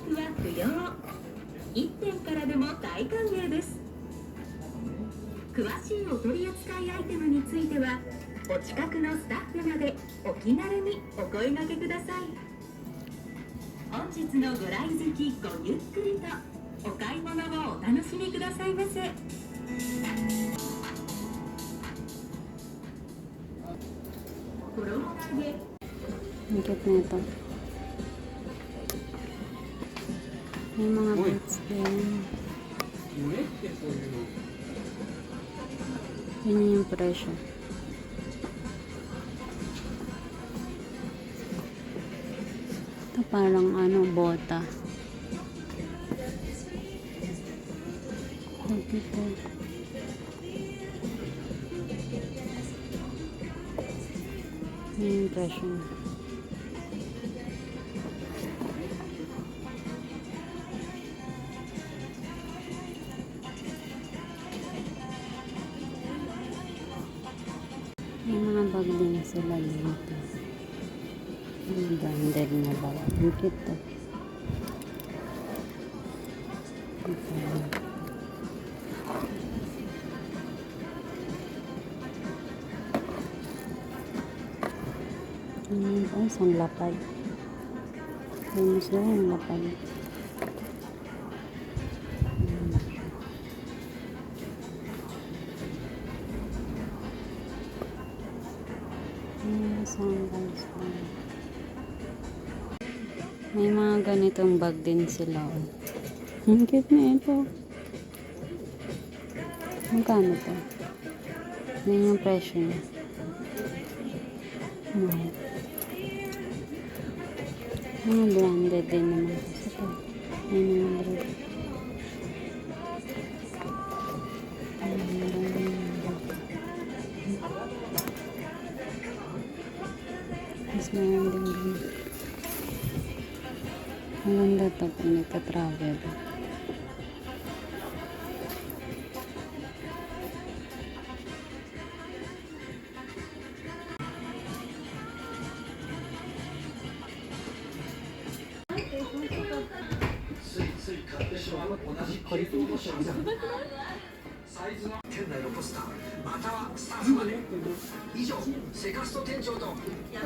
プは不要。1点からでも大歓迎です。詳しいお取り扱いアイテムについてはお近くのスタッフまでお気軽にお声掛けください。本日のご来席ごゆっくりとお買い物をお楽しみくださいませ。衣替えでAng cute na ito. May mga boots din. Yun yung presyo. Ito parang bota. Ito. Yun yung presyo. May mga bag din sila dito. Mga branded na bag. Ang cute to. Isang lapad. Famous na yung lapad. Sandals lang. May mga ganitong bag din sila. Ang cute na ito. Magkano to? Yan yung presyo niya. Mga branded din naman. Ito. May mga branded. Mas meron din. Ang ganda ito pag nagka-travel.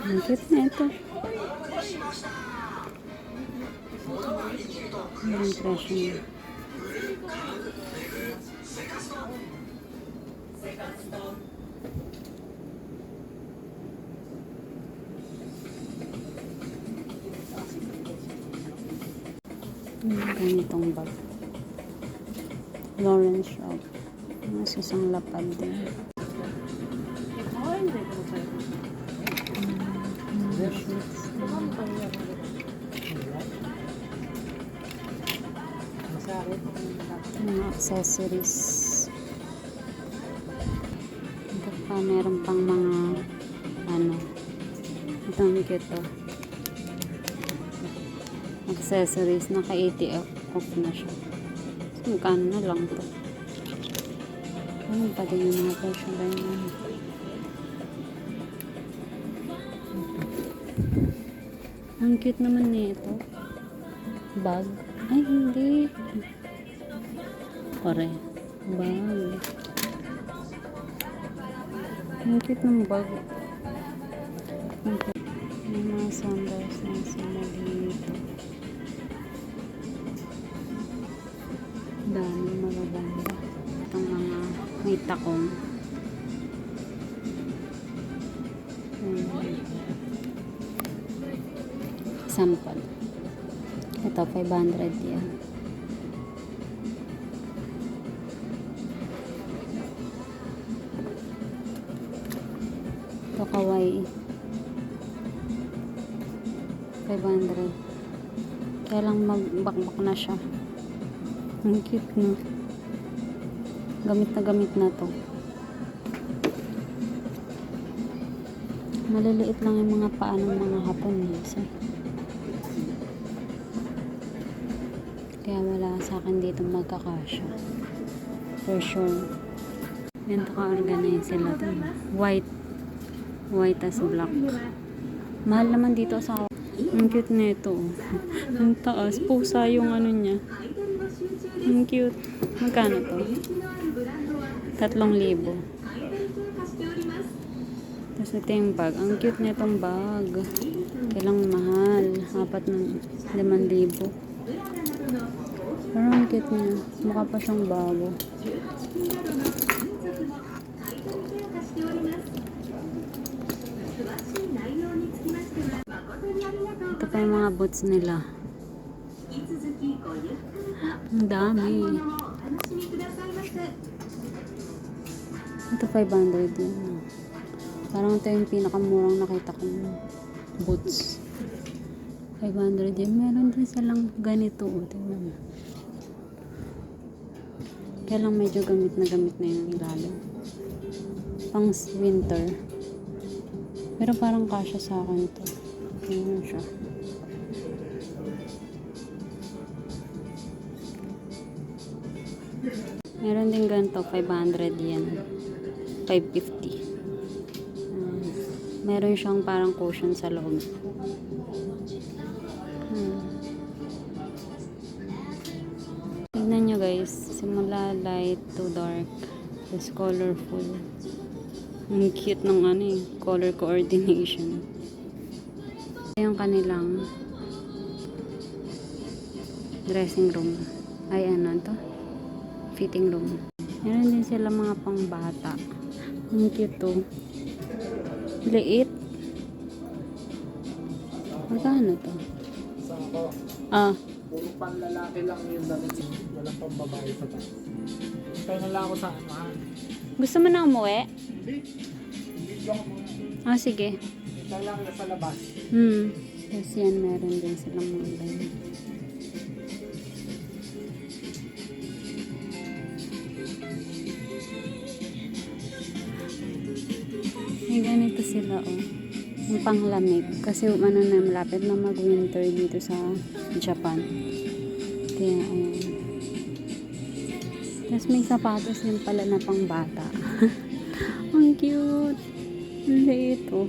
Ang cute na ito. Ang presyo niya. Ganitong bag. Lawrence shop. Mas isang lapad din. Mga accessories. Ito pa, meron pang mga itong cute accessories. Naka 80 off na siya. So, magkano na lang to. Ano pa din yung mga presyo ba yun? Ang cute naman nito. Bag. Ay, hindi. Pare. Bag. Ang cute ng bag. May mga sandals na sila dito. Dami magaganda. Itong mga may takong. Sample. Ito, 500 yan. Ito, kawaii. 500. Kaya lang magbakbak na siya. Ang cute na. Gamit na to. Maliliit lang yung mga paa ng mga Hapones. Kaya wala sa akin dito magkakasya. For sure. Ganito ka-organize sila to. White as black. Mahal naman dito sa Ang cute na ito. Ang taas. Pusa yung ano niya. Ang cute. Magkano to? 3,000. Tapos ito yung bag. Ang cute na itong bag. Kailang mahal. 5,000. Pero ang cute niya. Mukha pa siyang bago. Ito pa yung mga boots nila. Ang dami. Ito 500 yun. Parang ito yung pinakamurang nakita kong boots. 500 yun. Meron din silang ganito. Tingnan mo. Kaya lang medyo gamit na yung ilalim. Pang winter. Pero parang kasya sa akin ito. Tingnan siya. Meron din ganito. 500 yan. 550. Meron siyang parang cushion sa loob. Tignan nyo guys. Simula light to dark. Tapos colorful. Ang cute ng ano eh. Color coordination. Yung kanilang dressing room. Ay ano to? Fitting room. Meron din sila mga pangbata. Ang cute to. Liit. Magkano to? Ah. Puro panlalaki lang yung damit. Walang pang babae sa taas. Hintay na lang ako sa amahan. Gusto mo na umuwi? Hindi. Hindi ako muna. Ah, sige. Hintay lang na sa labas. Tapos yan, meron din silang mga ganyan. May ganito sila, oh. Yung panglamig. Kasi ano na, malapit na mag-winter dito sa Japan. Kaya, ayan. Tapos may sapatos din pala na pang bata. Ang cute. Ang liit, oh.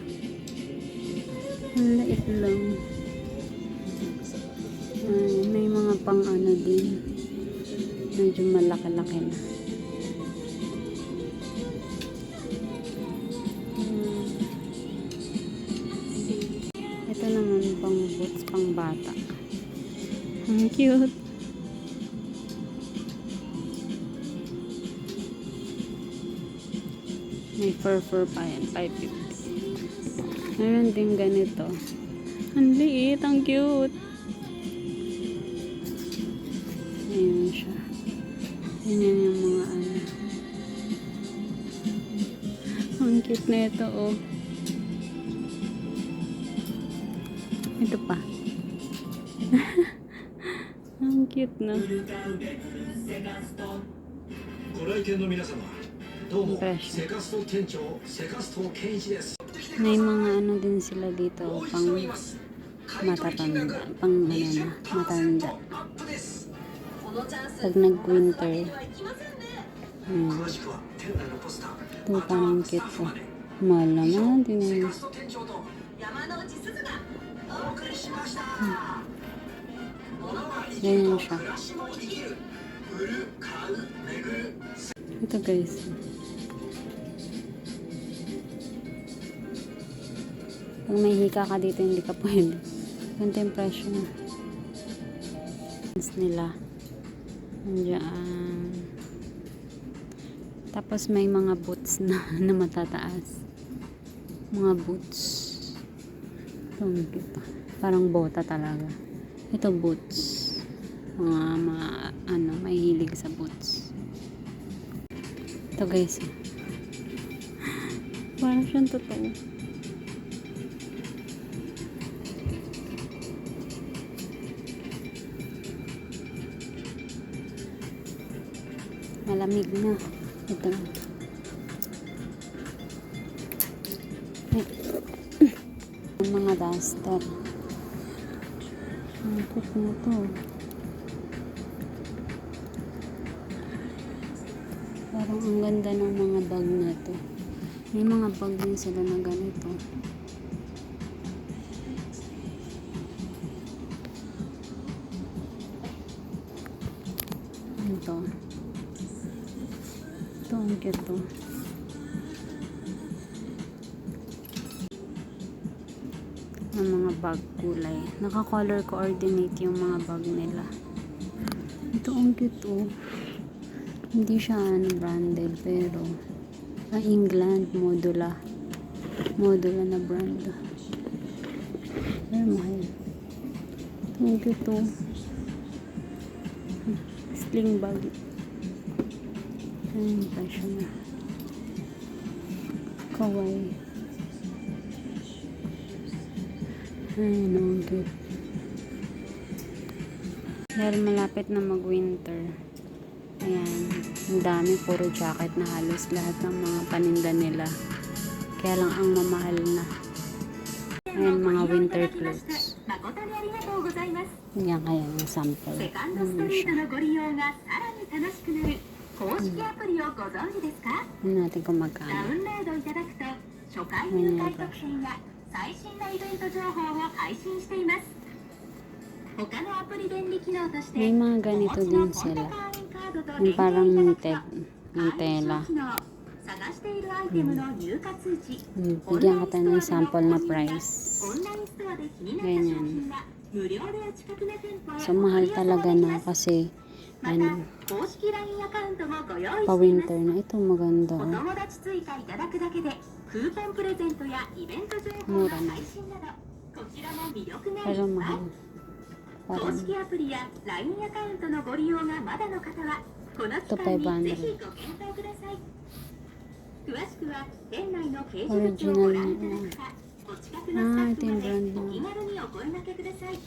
Ang liit lang. Ayan, may mga pang ano din. Medyo malaki-laki na. Ito naman pang boots pang bata. Ang cute. May fur pa yan. 550. Meron din ganito. Ang liit. Ang cute. Ayan siya. Ayan yung mga ano. Ang cute na ito, oh. Ito pa. Ang cute na. May mga ano din sila dito pang matatanda. Pang ano na, matanda. Pag nag-winter. Ito parang cute po. Mahal naman. Tingnan mo. Ganyan siya. Ito guys. Pag may hika ka dito, hindi ka pwede. Ganito yung presyo na. Nila. Andiyan. Tapos may mga boots na, na matataas. Mga boots. Parang bota talaga. Ito boots. Mga ano, may hilig sa boots. Ito guys. Parang siyang totoo. Malamig na. Ito. Ang mga duster. Ang cute na ito. Parang ang ganda ng mga bag na ito. May mga bag din sila na ganito. ito. Ito, ang cute to. Ang mga bag kulay. Naka-color coordinate yung mga bag nila. Ito, ang cute oh. Hindi siya branded, pero England, Modula. Modula na brand. Pero mahal. Ito, ang cute oh. Sling bag. Ayan pa siya na. Kawaii. Ayan, ang cute. Dahil malapit na mag-winter. Ayan. Ang dami, puro jacket na halos lahat ng mga paninda nila. Kaya lang ang mamahal na. Ayan, mga winter clothes. Yan kaya yung sample. セカンドストリートのご利用がさらに楽しくなる公式アプリをご存知ですか？ Ano natin kung ダ magkano. ウンロードいただくと初回入会特典や最新なイベント情報を配信しています。他のアプリ便利機能として May mga ganito din sila. Yung parang minted. Yung tela. 探しているアイテムの入荷通知、 Bigyan ka tayo ng sample na price. オンラインストアで気になった商品が無料でお近くの店舗へ So, mahal talaga na kasi また ano, 公式 LINE アカウントもご用意しています。 pa-winter na. Ito maganda. お Oh. 友達追加いただくだけでクーポンプレゼントやイベント情報の配信などこちらも魅力がいっ Pero ぱ mahal. い。公 Parang 式アプリや LINE アカウントのご利用がまだの方はこの期間にぜひご検討ください。詳しくは店内の掲示物をご覧いただくかお近くのスタッフまでお気軽にお声掛けください。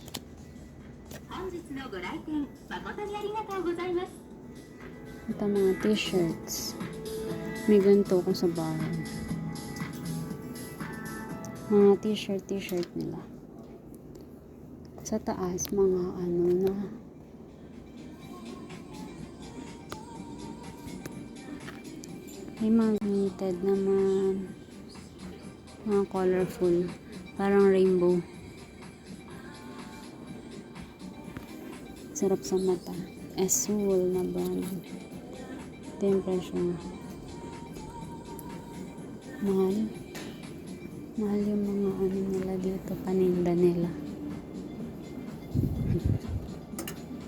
本日のご来店誠にありがとうございます。 ito mga t-shirts. May ganito ko sa bahay. Mga t-shirt nila. Sa taas, mga ano na. May mga knitted naman. Mga colorful. Parang rainbow. Sarap sa mata. Azul na brand. Ito yung presyo. Mahal. Mahal yung mga ano nila dito. Paninda nila.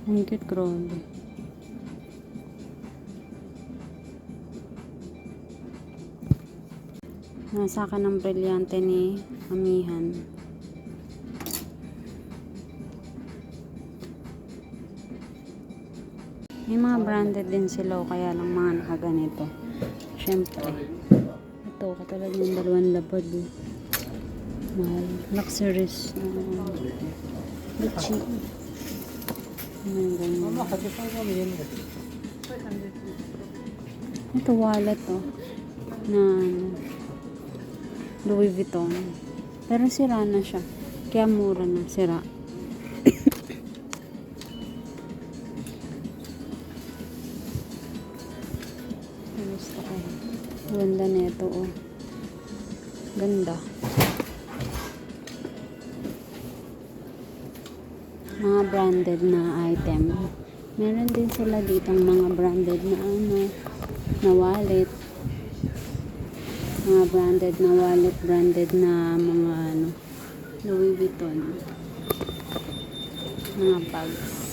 Ang cute, grabe. Nasa akin ang brilyante ni Amihan. May mga branded din sila, kaya lang mga nakaganito. Siyempre. Ito, katulad ng dalawang labad. Mahal. Luxurious. Gucci. Ganyan. Ito wallet na Louis Vuitton. Pero sira na siya. Kaya mura na. Sira. Gusto ko. Ganda nito Ganda. Mga branded na item. Meron din sila ditong mga branded na na wallet. Mga branded na wallet, branded na mga Louis Vuitton. Mga bags.